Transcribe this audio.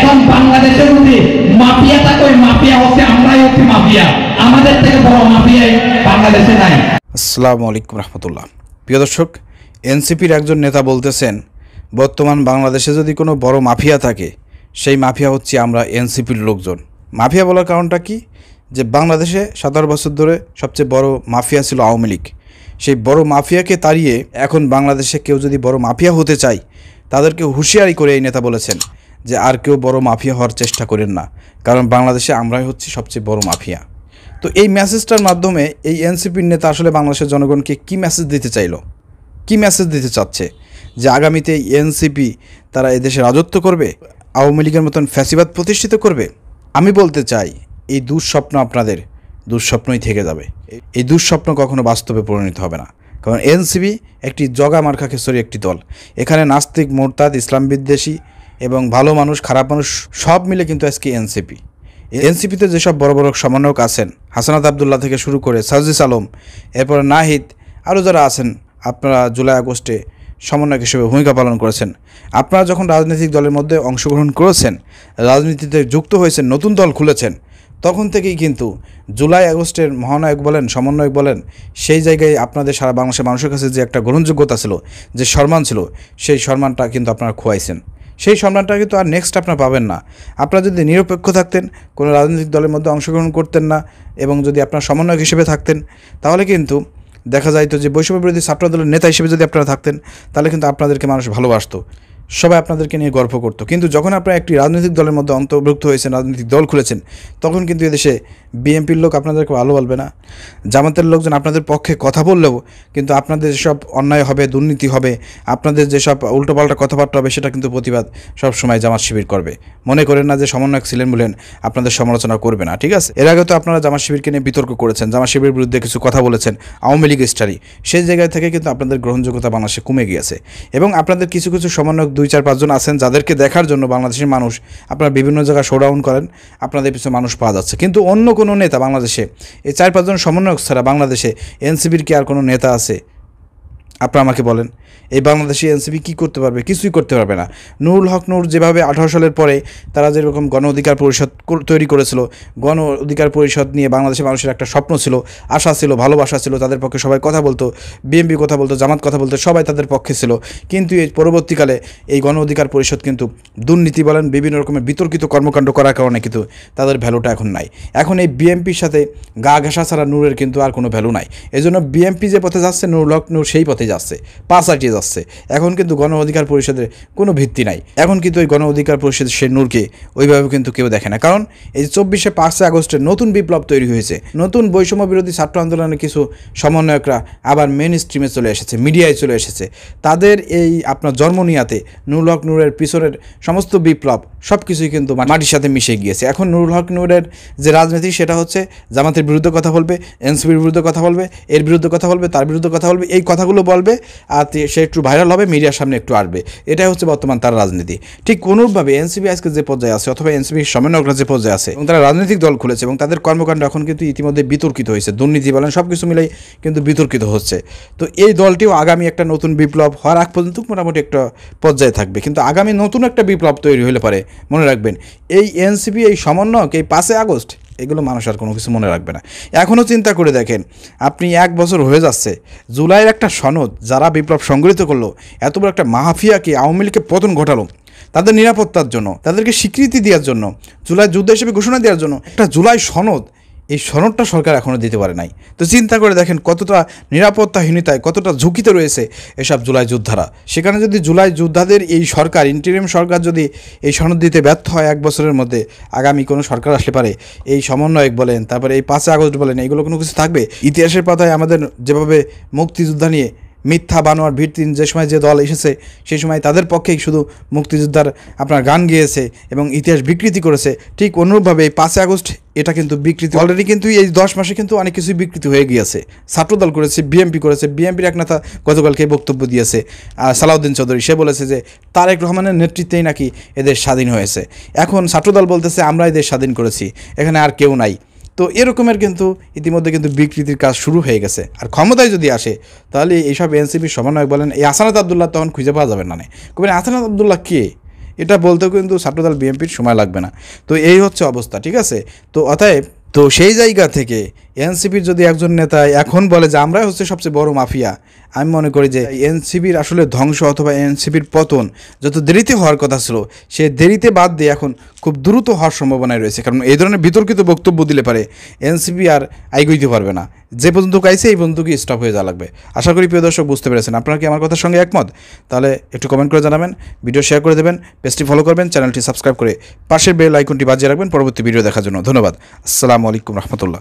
এখন বাংলাদেশে যদি মাফিয়া থাকে, ওই মাফিয়া হচ্ছে আমরাই হচ্ছে মাফিয়া, আমাদের থেকে বড় মাফিয়া বাংলাদেশে নাই। আসসালামু আলাইকুম রহমতুল্লাহ। প্রিয় দর্শক, এনসিপির একজন নেতা বলতেছেন বর্তমান বাংলাদেশে যদি কোনো বড় মাফিয়া থাকে সেই মাফিয়া হচ্ছে আমরা এনসিপির লোকজন। মাফিয়া বলার কারণটা কি? যে বাংলাদেশে 17 বছর ধরে সবচেয়ে বড় মাফিয়া ছিল আওয়ামী লীগ। সেই বড় মাফিয়াকে তাড়িয়ে এখন বাংলাদেশে কেউ যদি বড় মাফিয়া হতে চায় তাদেরকে হুঁশিয়ারি করে এই নেতা বলেছেন যে আর কেউ বড় মাফিয়া হওয়ার চেষ্টা করেন না, কারণ বাংলাদেশে আমরাই হচ্ছি সবচেয়ে বড় মাফিয়া। তো এই মেসেজটার মাধ্যমে এই এনসিপির নেতা আসলে বাংলাদেশের জনগণকে কী মেসেজ দিতে চাইলো, কী মেসেজ দিতে চাচ্ছে? যে আগামীতে এনসিপি তারা এদেশে রাজত্ব করবে, আওয়ামী লীগের মতন ফ্যাসিবাদ প্রতিষ্ঠিত করবে? আমি বলতে চাই এই দুঃস্বপ্ন আপনাদের দুঃস্বপ্নই থেকে যাবে। এই দুঃস্বপ্ন কখনো বাস্তবে পরিণত হবে না, কারণ এনসিপি একটি জগা মার্কা খেসরি একটি দল। এখানে নাস্তিক, মোরতাদ, ইসলাম বিদ্বেষী এবং ভালো মানুষ, খারাপ মানুষ সব মিলে কিন্তু আজকে এনসিপি। এনসিপিতে যেসব বড় বড় সমন্বয়ক আছেন, হাসানাত আবদুল্লাহ থেকে শুরু করে সাজিস আলম, এরপরে নাহিদ, আরও যারা আছেন, আপনারা জুলাই আগস্টে সমন্বয়ক হিসেবে ভূমিকা পালন করেছেন। আপনারা যখন রাজনৈতিক দলের মধ্যে অংশগ্রহণ করেছেন, রাজনীতিতে যুক্ত হয়েছেন, নতুন দল খুলেছেন, তখন থেকেই কিন্তু জুলাই আগস্টের মহানায়ক বলেন, সমন্বয়ক বলেন, সেই জায়গায় আপনাদের সারা বাংলাদেশের মানুষের কাছে যে একটা গ্রহণযোগ্যতা ছিল, যে সম্মান ছিল, সেই সম্মানটা কিন্তু আপনারা খোয়াইছেন। সেই সম্মানটা কিন্তু আর নেক্সট আপনারা পাবেন না। আপনারা যদি নিরপেক্ষ থাকতেন, কোনো রাজনৈতিক দলের মধ্যে অংশগ্রহণ করতেন না এবং যদি আপনারা সমন্বয়ক হিসেবে থাকতেন, তাহলে কিন্তু দেখা যাইতো যে বৈষম্য বিরোধী ছাত্র দলের নেতা হিসেবে যদি আপনারা থাকতেন, তাহলে কিন্তু আপনাদেরকে মানুষ ভালোবাসতো, সবাই আপনাদেরকে নিয়ে গর্ব করতো। কিন্তু যখন আপনারা একটি রাজনৈতিক দলের মধ্যে অন্তর্ভুক্ত হয়েছেন, রাজনৈতিক দল খুলেছেন, তখন কিন্তু এদেশে বিএনপির লোক আপনাদেরকে ভালো বলবে না, জামাতের লোকজন আপনাদের পক্ষে কথা বললেও কিন্তু আপনাদের যেসব অন্যায় হবে, দুর্নীতি হবে, আপনাদের যেসব উল্টোপাল্টা কথাবার্তা হবে, সেটা কিন্তু প্রতিবাদ সবসময় জামাত শিবির করবে। মনে করেন না যে সমন্বয়ক ছিলেন বলেন আপনাদের সমালোচনা করবে না, ঠিক আছে? এর আগে তো আপনারা জামাত শিবিরকে নিয়ে বিতর্ক করেছেন, জামাত শিবিরের বিরুদ্ধে কিছু কথা বলেছেন, আওয়ামী লীগ স্টারি, সেই জায়গায় থেকে কিন্তু আপনাদের গ্রহণযোগ্যতা বাংলাদেশে কমে গিয়েছে। এবং আপনাদের কিছু কিছু সমন্বয়ক 2-4-5 জন আছেন যাদেরকে দেখার জন্য বাংলাদেশের মানুষ, আপনারা বিভিন্ন জায়গায় শোডাউন করেন, আপনাদের পিছনে মানুষ পাওয়া যাচ্ছে। কিন্তু অন্য কোনো নেতা বাংলাদেশে, এই 4-5 জন সমন্বয়ক ছাড়া বাংলাদেশে এনসিপির কি আর কোনো নেতা আছে? আপনারা আমাকে বলেন, এই বাংলাদেশি এনসিপি কী করতে পারবে? কিছুই করতে পারবে না। নুরুল হক নূর যেভাবে 18 সালের পরে তারা যেরকম গণ অধিকার পরিষদ তৈরি করেছিল, গণ অধিকার পরিষদ নিয়ে বাংলাদেশের মানুষের একটা স্বপ্ন ছিল, আশা ছিল, ভালোবাসা ছিল, তাদের পক্ষে সবাই কথা বলতো, বিএনপি কথা বলতো, জামাত কথা বলতো, সবাই তাদের পক্ষে ছিল। কিন্তু এই পরবর্তীকালে এই গণ অধিকার পরিষদ কিন্তু দুর্নীতি বলেন, বিভিন্ন রকমের বিতর্কিত কর্মকাণ্ড করার কারণে কিন্তু তাদের ভ্যালুটা এখন নাই। এখন এই বিএনপির সাথে গা ঘেঁষা ছাড়া নূরের কিন্তু আর কোনো ভ্যালু নাই। এই জন্য বিএনপি যে পথে যাচ্ছে, নুরুল হক নূর সেই পথে যাচ্ছে, পাশ আটিয়ে যাচ্ছে। এখন কিন্তু গণ অধিকার পরিষদের কোনো ভিত্তি নাই। এখন কিন্তু ওই গণ অধিকার পরিষদের সেই নূরকে ওইভাবে কিন্তু কেউ দেখে না, কারণ এই 24শে আগস্টের নতুন বিপ্লব তৈরি হয়েছে। নতুন বৈষম্য বিরোধী ছাত্র আন্দোলনের কিছু সমন্বয়করা আবার মেন স্ট্রিমে চলে এসেছে, মিডিয়ায় চলে এসেছে। তাদের এই আপনার জন্মনিয়াতে নুরুল হক নূরের পিছনের সমস্ত বিপ্লব সব কিছুই কিন্তু মাটির সাথে মিশে গিয়েছে। এখন নুরুল হক নূরের যে রাজনীতি, সেটা হচ্ছে জামাতের বিরুদ্ধে কথা বলবে, এনসিপির বিরুদ্ধে কথা বলবে, এর বিরুদ্ধে কথা বলবে, তার বিরুদ্ধে কথা বলবে, এই কথাগুলো বলবে, আর সে একটু ভাইরাল হবে, মিডিয়ার সামনে একটু আসবে। এটাই হচ্ছে বর্তমান তার রাজনীতি। ঠিক কোনোভাবে এনসিপি আজকে যে পর্যায়ে আছে, অথবা এনসিপির সমন্বয়করা যে পর্যায়ে আছে, এবং তারা রাজনৈতিক দল খুলেছে এবং তাদের কর্মকাণ্ড এখন কিন্তু ইতিমধ্যে বিতর্কিত হয়েছে, দুর্নীতি বলেন সব কিছু মিলেই কিন্তু বিতর্কিত হচ্ছে। তো এই দলটিও আগামী একটা নতুন বিপ্লব হওয়ার আগ পর্যন্ত মোটামুটি একটা পর্যায়ে থাকবে, কিন্তু আগামী নতুন একটা বিপ্লব তৈরি হলে পারে, মনে রাখবেন এই এনসিপি, এই সমন্বয়ক, এই 5 আগস্ট, এগুলো মানুষ আর কোনো কিছু মনে রাখবে না। এখনও চিন্তা করে দেখেন, আপনি 1 বছর হয়ে যাচ্ছে, জুলাইয়ের একটা সনদ যারা বিপ্লব সংগঠিত করলো, এত বড় একটা মাফিয়াকে, আওয়ামী লীগকে পতন ঘটালো, তাদের নিরাপত্তার জন্য, তাদেরকে স্বীকৃতি দেওয়ার জন্য, জুলাই যুদ্ধ হিসেবে ঘোষণা দেওয়ার জন্য একটা জুলাই সনদ, এই সনদটা সরকার এখনও দিতে পারে নাই। তো চিন্তা করে দেখেন কতটা নিরাপত্তাহীনতায়, কতটা ঝুঁকিতে রয়েছে এসব জুলাই যোদ্ধারা। সেখানে যদি জুলাই যোদ্ধাদের এই সরকার, ইন্টারিম সরকার যদি এই সনদ দিতে ব্যর্থ হয় 1 বছরের মধ্যে, আগামী কোনো সরকার আসলে পারে এই সমন্বয়ক বলেন, তারপরে এই 5 আগস্ট বলেন, এইগুলো কোনো কিছু থাকবে? ইতিহাসের পাতায় আমাদের যেভাবে মুক্তিযোদ্ধা নিয়ে মিথ্যা বানোয়ার ভিত্তিহীন যে সময় যে দল এসেছে, সেই সময় তাদের পক্ষেই শুধু মুক্তিযোদ্ধার আপনার গান গেয়েছে এবং ইতিহাস বিকৃতি করেছে, ঠিক অনুরূপভাবে এই 5 আগস্ট এটা কিন্তু বিকৃতি অলরেডি, কিন্তু এই 10 মাসে কিন্তু অনেক কিছুই বিকৃতি হয়ে গিয়েছে। ছাত্রদল করেছে, বিএনপি করেছে, বিএনপির এক নেতা গতকালকে বক্তব্য দিয়েছে, সালাউদ্দিন চৌধুরী, সে বলেছে যে তারেক রহমানের নেতৃত্বেই নাকি এদের স্বাধীন হয়েছে। এখন ছাত্রদল বলতেছে আমরাই দেশ স্বাধীন করেছি, এখানে আর কেউ নাই। তো এরকমের কিন্তু ইতিমধ্যে কিন্তু বিকৃতির কাজ শুরু হয়ে গেছে। আর ক্ষমতায় যদি আসে তাহলে এইসব এনসিপির সমন্বয়ক বলেন, এই হাসানাত আবদুল্লাহ তখন খুঁজে পাওয়া যাবে না। কবেন হাসানাত আবদুল্লাহ কে? এটা বলতেও কিন্তু ছাত্রদল বিএনপির সময় লাগবে না। তো এই হচ্ছে অবস্থা, ঠিক আছে। তো অতএব তো সেই জায়গা থেকে এনসিপির যদি একজন নেতা এখন বলে যে আমরাই হচ্ছে সবচেয়ে বড় মাফিয়া, আমি মনে করি যে এনসিপির আসলে ধ্বংস অথবা এনসিপির পতন যত দেরিতে হওয়ার কথা ছিল সে দেরিতে বাদ দিয়ে এখন খুব দ্রুত হওয়ার সম্ভাবনায় রয়েছে। কারণ এই ধরনের বিতর্কিত বক্তব্য দিলে পারে এনসিপি আর আইগইতে পারবে না, যে পর্যন্ত কাইছে এই পর্যন্ত কি স্টপ হয়ে যাওয়া লাগবে। আশা করি প্রিয় দর্শক বুঝতে পেরেছেন। আপনারা কি আমার কথার সঙ্গে একমত? তাহলে একটু কমেন্ট করে জানাবেন, ভিডিও শেয়ার করে দেবেন, পেজটি ফলো করবেন, চ্যানেলটি সাবস্ক্রাইব করে পাশের বেল আইকনটি বাজিয়ে রাখবেন পরবর্তী ভিডিও দেখার জন্য। ধন্যবাদ। আসসালামু আলাইকুম রহমতুল্লাহ।